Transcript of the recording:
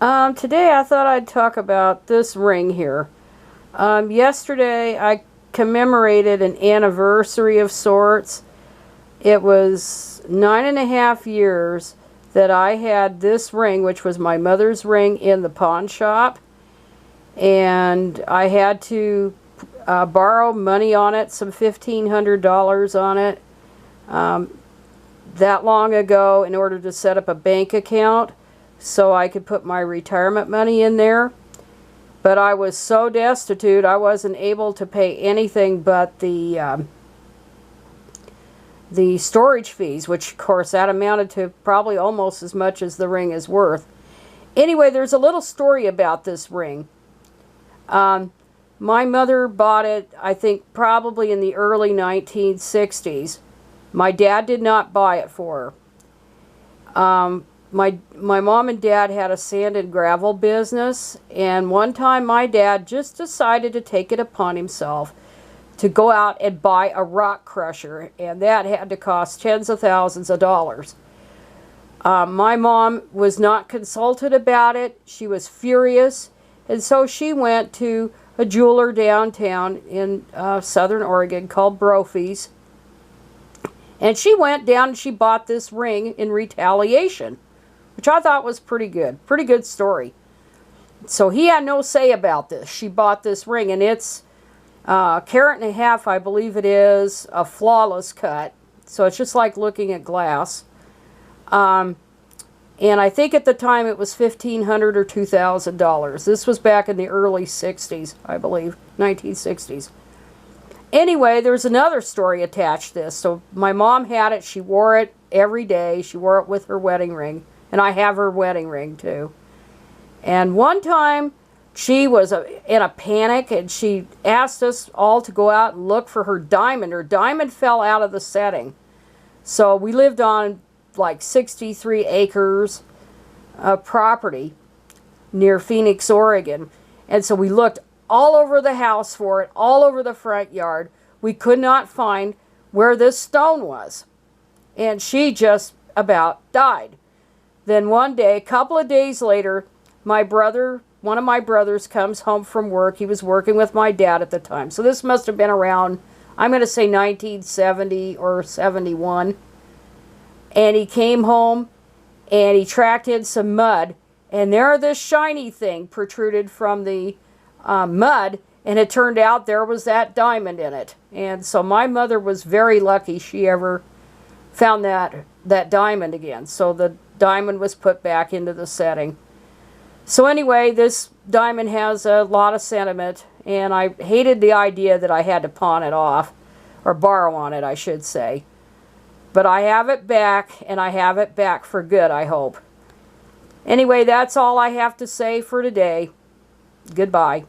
Today I thought I'd talk about this ring here. Yesterday I commemorated an anniversary of sorts. It was 9.5 years that I had this ring, which was my mother's ring, in the pawn shop. And I had to borrow money on it, some $1,500 on it, that long ago in order to set up a bank account so I could put my retirement money in there. But I was so destitute, I wasn't able to pay anything but the storage fees, which of course that amounted to probably almost as much as the ring is worth. Anyway, there's a little story about this ring. My mother bought it, I think, probably in the early 1960s. My dad did not buy it for her. My mom and dad had a sand and gravel business, and one time my dad just decided to take it upon himself to go out and buy a rock crusher, and that had to cost tens of thousands of dollars. My mom was not consulted about it. She was furious, and so she went to a jeweler downtown in Southern Oregon called Brophy's, and she went down and she bought this ring in retaliation, which I thought was pretty good. Pretty good story. So he had no say about this. She bought this ring, and it's a carat and a half, I believe it is, a flawless cut. So it's just like looking at glass. And I think at the time it was $1,500 or $2,000. This was back in the early 60s, I believe, 1960s. Anyway, there's another story attached to this. So my mom had it. She wore it every day. She wore it with her wedding ring. And I have her wedding ring, too. And one time, she was in a panic, and she asked us all to go out and look for her diamond. Her diamond fell out of the setting. So we lived on like 63 acres of property near Phoenix, Oregon. And so we looked all over the house for it, all over the front yard. We could not find where this stone was. And she just about died. Then one day, a couple of days later, one of my brothers comes home from work. He was working with my dad at the time. So this must have been around, I'm going to say 1970 or 71. And he came home and he tracked in some mud. And there this shiny thing protruded from the mud. And it turned out there was that diamond in it. And so my mother was very lucky she ever found that diamond again. So the diamond was put back into the setting. So anyway, this diamond has a lot of sentiment, and I hated the idea that I had to pawn it off, or borrow on it, I should say. But I have it back, and I have it back for good, I hope. Anyway, that's all I have to say for today. Goodbye.